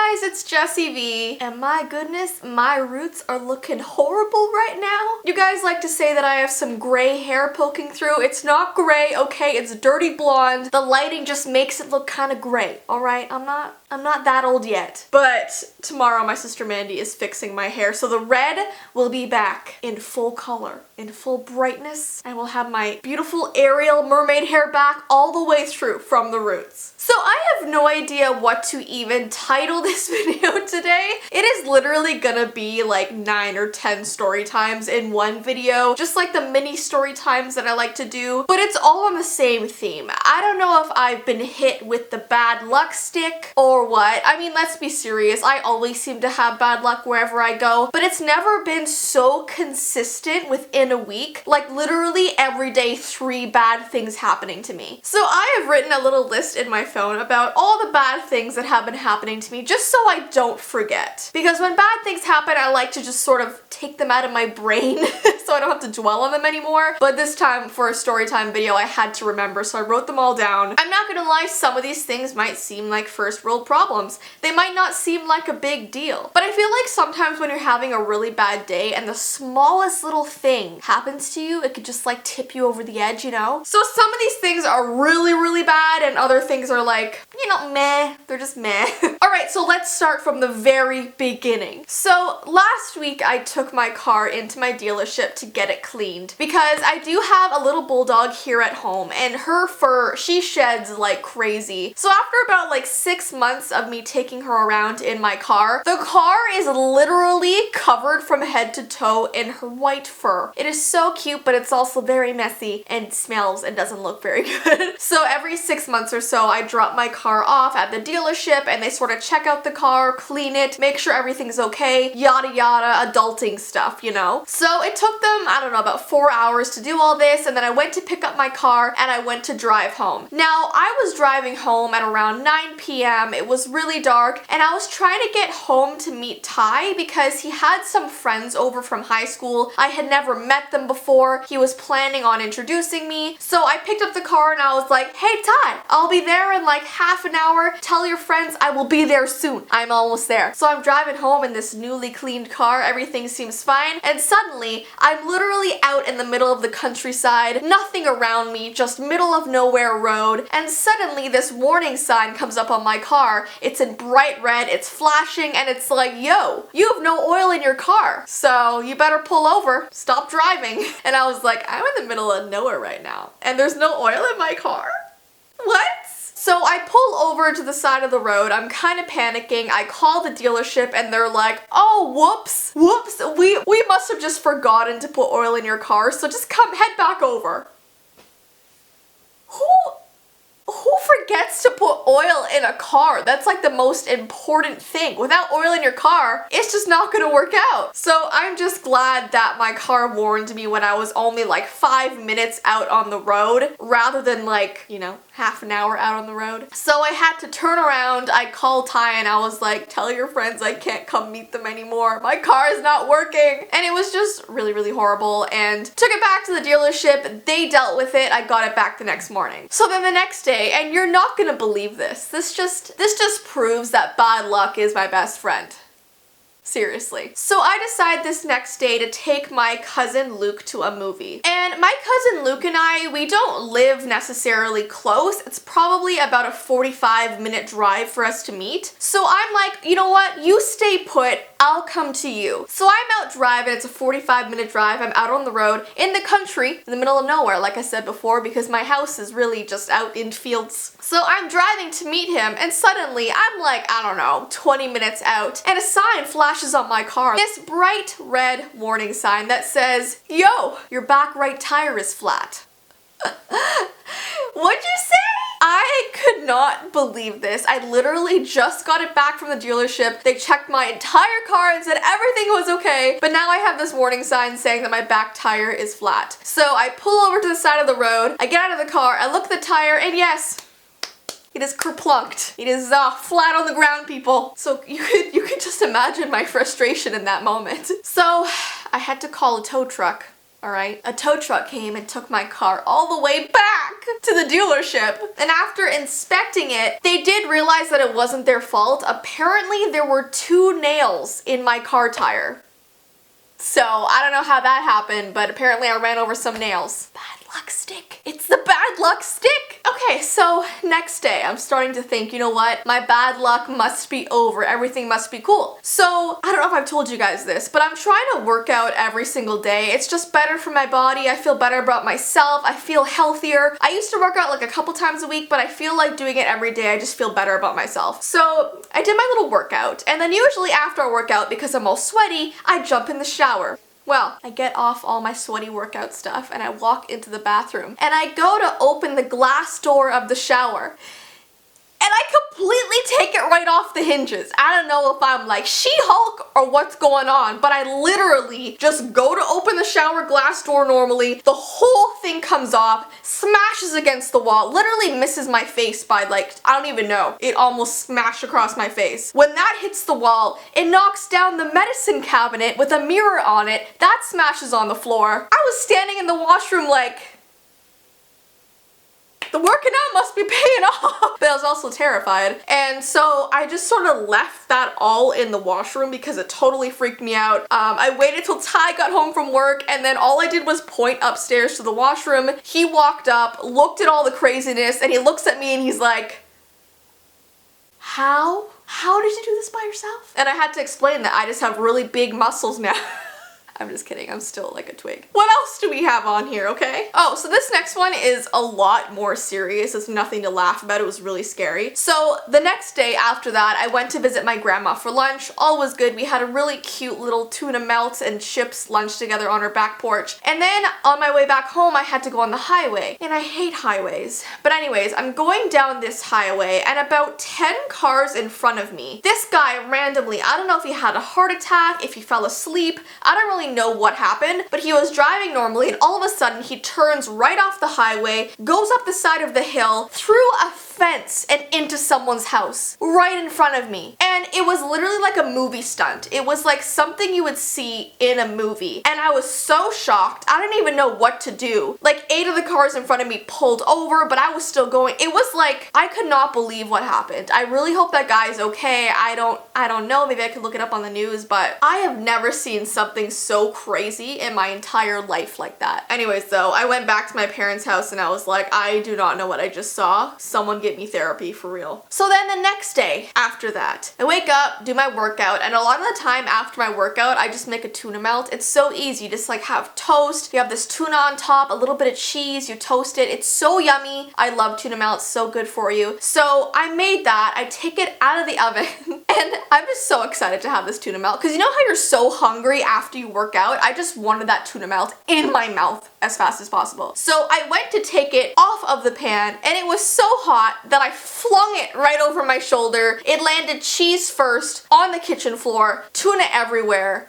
guys, it's Jessii Vee, and my goodness, my roots are looking horrible right now. You guys like to say that I have some gray hair poking through. It's not gray, okay? It's dirty blonde. The lighting just makes it look kind of gray, all right? I'm not that old yet. But tomorrow my sister Mandy is fixing my hair, so the red will be back in full color, in full brightness, and we'll have my beautiful Ariel mermaid hair back all the way through from the roots. So I have no idea what to even title this video today. It is literally gonna be like 9 or 10 story times in one video, just like the mini story times that I like to do, but it's all on the same theme. I don't know if I've been hit with the bad luck stick or what. I mean, let's be serious. I always seem to have bad luck wherever I go, but it's never been so consistent within a week. Like literally every day 3 bad things happening to me. So I have written a little list in my phone about all the bad things that have been happening to me just so I don't forget. Because when bad things happen, I like to just sort of take them out of my brain so I don't have to dwell on them anymore. But this time for a story time video, I had to remember, so I wrote them all down. I'm not gonna lie, some of these things might seem like first world problems. They might not seem like a big deal. But I feel like sometimes when you're having a really bad day and the smallest little thing happens to you, it could just like tip you over the edge, you know? So some of these things are really, really bad and other things are like, you know, meh. They're just meh. Alright, so let's start from the very beginning. So last week I took my car into my dealership to get it cleaned because I do have a little bulldog here at home and her fur, she sheds like crazy. So after about like 6 months of me taking her around in my car, the car is literally covered from head to toe in her white fur. It is so cute, but it's also very messy and smells and doesn't look very good. So every 6 months or so, I drop my car off at the dealership and they sort of check out the car, clean it, make sure everything's okay, yada yada, adulting stuff, you know? So it took them, I don't know, about 4 hours to do all this, and then I went to pick up my car and I went to drive home. Now, I was driving home at around 9 p.m. It was really dark and I was trying to get home to meet Ty because he had some friends over from high school. I had never met them before. He was planning on introducing me. So I picked up the car and I was like, hey Ty, I'll be there in like half an hour. Tell your friends I will be there soon. I'm almost there. So I'm driving home in this newly cleaned car. Everything seems fine. And suddenly I'm literally out in the middle of the countryside, nothing around me, just middle of nowhere road. And suddenly this warning sign comes up on my car. It's in bright red, it's flashing, and it's like, yo, you have no oil in your car, so you better pull over, stop driving. And I was like, I'm in the middle of nowhere right now, and there's no oil in my car? What? So I pull over to the side of the road, I'm kind of panicking, I call the dealership and they're like, oh, whoops, we must have just forgotten to put oil in your car, so just head back over. Who forgets to put oil in a car? That's like the most important thing. Without oil in your car, it's just not gonna work out. So I'm just glad that my car warned me when I was only like 5 minutes out on the road rather than like, you know, half an hour out on the road. So I had to turn around, I called Ty and I was like, tell your friends I can't come meet them anymore. My car is not working. And it was just really, really horrible, and took it back to the dealership. They dealt with it. I got it back the next morning. So then the next day, and you're not gonna believe this. This just proves that bad luck is my best friend. Seriously. So I decide this next day to take my cousin Luke to a movie. And my cousin Luke and I, we don't live necessarily close. It's probably about a 45-minute drive for us to meet. So I'm like, you know what? You stay put. I'll come to you. So I'm out driving. It's a 45-minute drive. I'm out on the road in the country, in the middle of nowhere, like I said before, because my house is really just out in fields. So I'm driving to meet him, and suddenly I'm like, I don't know, 20 minutes out, and a sign flashes on my car. This bright red warning sign that says, yo, your back right tire is flat. What'd you say? I could not believe this. I literally just got it back from the dealership. They checked my entire car and said everything was okay, but now I have this warning sign saying that my back tire is flat. So I pull over to the side of the road, I get out of the car, I look at the tire, and yes, it is kerplunked. It is flat on the ground, people. So you could just imagine my frustration in that moment. So I had to call a tow truck. Alright, a tow truck came and took my car all the way back back to the dealership. And after inspecting it, they did realize that it wasn't their fault. Apparently, there were 2 nails in my car tire. So, I don't know how that happened, but apparently I ran over some nails. Bad luck stick. It's the bad luck stick! Okay, so next day, I'm starting to think, you know what? My bad luck must be over. Everything must be cool. So, I don't know if I've told you guys this, but I'm trying to work out every single day. It's just better for my body. I feel better about myself. I feel healthier. I used to work out like a couple times a week, but I feel like doing it every day. I just feel better about myself. So, I did my little workout, and then usually after a workout, because I'm all sweaty, I jump in the shower. Well, I get off all my sweaty workout stuff and I walk into the bathroom and I go to open the glass door of the shower and I completely take it right off the hinges. I don't know if I'm like She-Hulk or what's going on, but I literally just go to open the shower glass door normally. The whole thing comes off, smashes against the wall, literally misses my face by like, I don't even know. It almost smashed across my face. When that hits the wall, it knocks down the medicine cabinet with a mirror on it. That smashes on the floor. I was standing in the washroom like, the working out must be paying off. But I was also terrified. And so I just sort of left that all in the washroom because it totally freaked me out. I waited till Ty got home from work and then all I did was point upstairs to the washroom. He walked up, looked at all the craziness, and he looks at me and he's like, How did you do this by yourself? And I had to explain that I just have really big muscles now. I'm just kidding, I'm still like a twig. What else do we have on here, okay? Oh, so this next one is a lot more serious. It's nothing to laugh about, it was really scary. So the next day after that, I went to visit my grandma for lunch. All was good. We had a really cute little tuna melt and chips lunch together on her back porch. And then on my way back home, I had to go on the highway. And I hate highways. But anyways, I'm going down this highway and about 10 cars in front of me. This guy randomly, I don't know if he had a heart attack, if he fell asleep, I don't really know what happened, but he was driving normally and all of a sudden he turns right off the highway, goes up the side of the hill, through a fence and into someone's house right in front of me. And it was literally like a movie stunt. It was like something you would see in a movie. And I was so shocked. I didn't even know what to do. Like 8 of the cars in front of me pulled over, but I was still going. It was like, I could not believe what happened. I really hope that guy's okay. I don't know. Maybe I could look it up on the news, but I have never seen something so crazy in my entire life like that. Anyways, though, I went back to my parents' house and I was like, I do not know what I just saw. Someone get me therapy for real. So then the next day after that, I wake up, do my workout, and a lot of the time after my workout, I just make a tuna melt. It's so easy. You just like have toast, you have this tuna on top, a little bit of cheese, you toast it. It's so yummy. I love tuna melt, so good for you. So I made that, I take it out of the oven, and I'm just so excited to have this tuna melt, because you know how you're so hungry after you work out? I just wanted that tuna melt in my mouth as fast as possible. So I went to take it off of the pan, and it was so hot that I flung it right over my shoulder. It landed cheese first on the kitchen floor, tuna everywhere.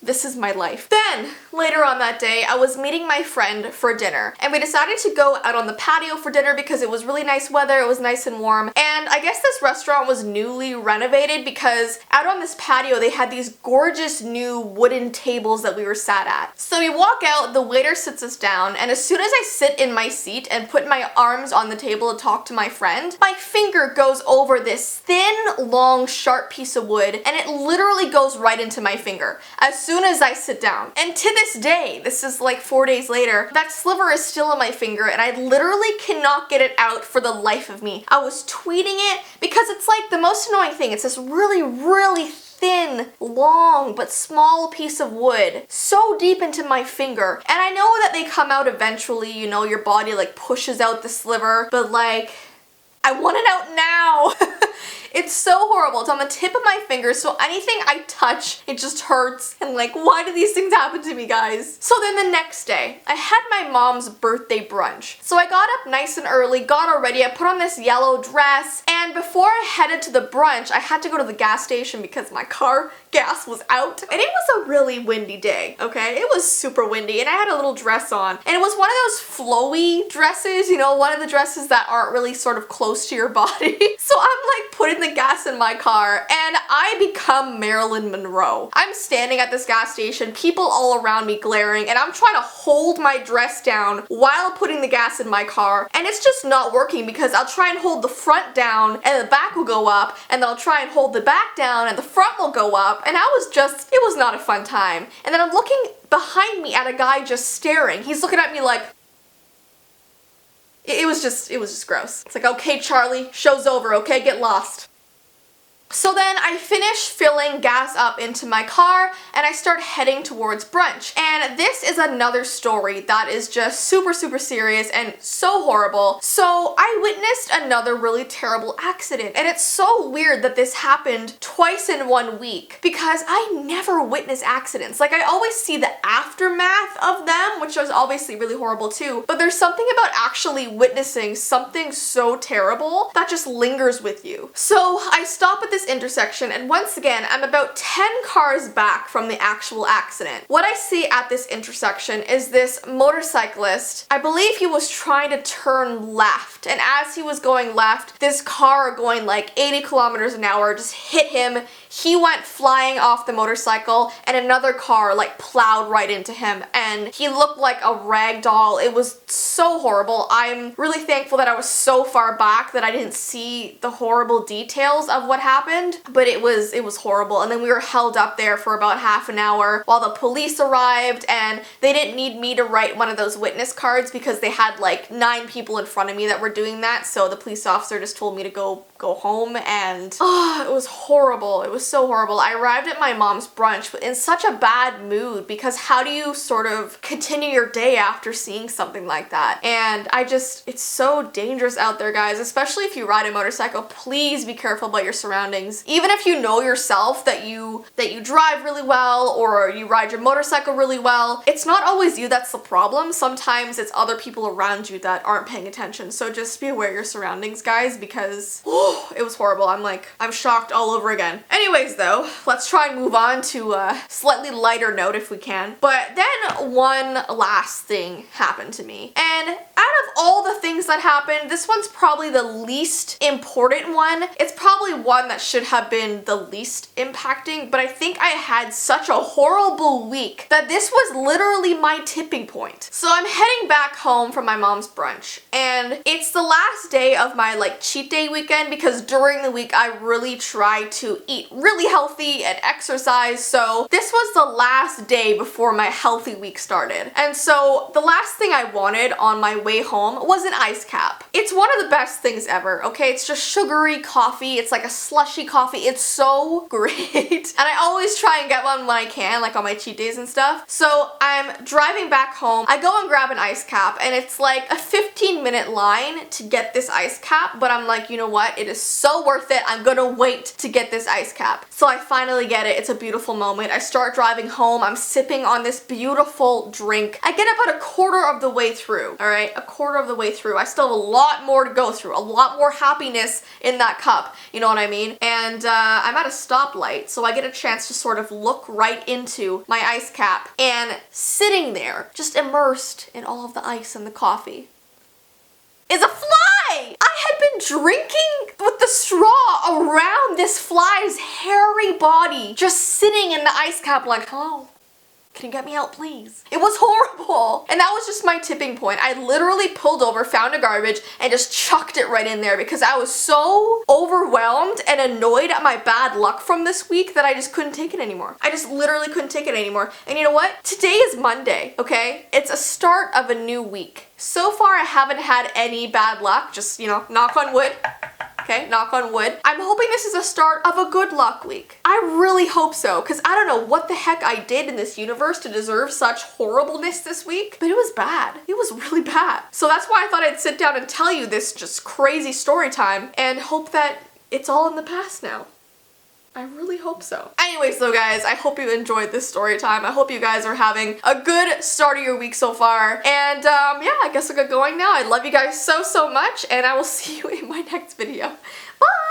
This is my life. Then, later on that day, I was meeting my friend for dinner, and we decided to go out on the patio for dinner because it was really nice weather, it was nice and warm, and I guess this restaurant was newly renovated because out on this patio they had these gorgeous new wooden tables that we were sat at. So we walk out, the waiter sits us down, and as soon as I sit in my seat and put my arms on the table to talk to my friend, my finger goes over this thin, long, sharp piece of wood, and it literally goes right into my finger as soon as I sit down. And to this day, this is like 4 days later, that sliver is still in my finger and I literally cannot get it out for the life of me. I was tweeting it because it's like the most annoying thing. It's this really, really thin, long, but small piece of wood so deep into my finger. And I know that they come out eventually, you know, your body like pushes out the sliver, but like, I want it out now. It's so horrible. It's on the tip of my finger, so anything I touch, it just hurts. And like, why do these things happen to me, guys? So then the next day, I had my mom's birthday brunch. So I got up nice and early, got all ready, I put on this yellow dress, and before I headed to the brunch, I had to go to the gas station because my car gas was out. And it was a really windy day, okay? It was super windy, and I had a little dress on. And it was one of those flowy dresses, you know, one of the dresses that aren't really sort of close to your body. So I'm like putting the gas in my car and I become Marilyn Monroe. I'm standing at this gas station, people all around me glaring, and I'm trying to hold my dress down while putting the gas in my car, and it's just not working because I'll try and hold the front down and the back will go up, and then I'll try and hold the back down and the front will go up, and it was not a fun time. And then I'm looking behind me at a guy just staring. He's looking at me like, it was just gross. It's like, okay, Charlie, show's over, okay, get lost. So then I finish filling gas up into my car and I start heading towards brunch. And this is another story that is just super serious and so horrible. So I witnessed another really terrible accident, and it's so weird that this happened twice in 1 week because I never witness accidents. Like, I always see the aftermath of them, which is obviously really horrible too, but there's something about actually witnessing something so terrible that just lingers with you. So I stop at this intersection, and once again I'm about 10 cars back from the actual accident. What I see at this intersection is this motorcyclist. I believe he was trying to turn left, and as he was going left, this car going like 80 kilometers an hour just hit him. He went flying off the motorcycle and another car like plowed right into him, and he looked like a rag doll. It was so horrible. I'm really thankful that I was so far back that I didn't see the horrible details of what happened, but it was horrible. And then we were held up there for about half an hour while the police arrived, and they didn't need me to write one of those witness cards because they had like 9 people in front of me that were doing that, so the police officer just told me to go home, and it was horrible. It was so horrible. I arrived at my mom's brunch in such a bad mood because how do you sort of continue your day after seeing something like that? And it's so dangerous out there, guys, especially if you ride a motorcycle. Please be careful about your surroundings. Even if you know yourself that you drive really well or you ride your motorcycle really well, it's not always you that's the problem. Sometimes it's other people around you that aren't paying attention. So just be aware of your surroundings, guys, because it was horrible. I'm shocked all over again. Anyways though, let's try and move on to a slightly lighter note if we can. But then one last thing happened to me. And out of all the things that happened, this one's probably the least important one. It's probably one that should have been the least impacting, but I think I had such a horrible week that this was literally my tipping point. So I'm heading back home from my mom's brunch, and it's the last day of my like cheat day weekend because during the week I really try to eat really healthy and exercise, so this was the last day before my healthy week started. And so the last thing I wanted on my way home was an ice cap. It's one of the best things ever, okay? It's just sugary coffee. It's like a slushy coffee. It's so great. And I always try and get one when I can, like on my cheat days and stuff. So I'm driving back home. I go and grab an ice cap, and it's like a 15-minute line to get this ice cap, but I'm like, you know what? It is so worth it. I'm gonna wait to get this ice cap. So I finally get it. It's a beautiful moment. I start driving home. I'm sipping on this beautiful drink. I get about a quarter of the way through, all right? A quarter of the way through. I still have a lot more to go through, a lot more happiness in that cup, you know what I mean? And I'm at a stoplight, so I get a chance to sort of look right into my ice cap, and sitting there, just immersed in all of the ice and the coffee, is a fly! I had been drinking with the straw around this fly's hairy body, just sitting in the ice cap like, hello, can you get me out, please? It was horrible. And that was just my tipping point. I literally pulled over, found a garbage, and just chucked it right in there because I was so overwhelmed and annoyed at my bad luck from this week that I just couldn't take it anymore. I just literally couldn't take it anymore. And you know what? Today is Monday, okay? It's a start of a new week. So far, I haven't had any bad luck, just, you know, knock on wood. Okay, knock on wood. I'm hoping this is a start of a good luck week. I really hope so, because I don't know what the heck I did in this universe to deserve such horribleness this week, but it was bad. It was really bad. So that's why I thought I'd sit down and tell you this just crazy story time and hope that it's all in the past now. I really hope so. Anyways though, guys, I hope you enjoyed this story time. I hope you guys are having a good start of your week so far. And yeah, I guess I'll get going now. I love you guys so much, and I will see you in my next video. Bye!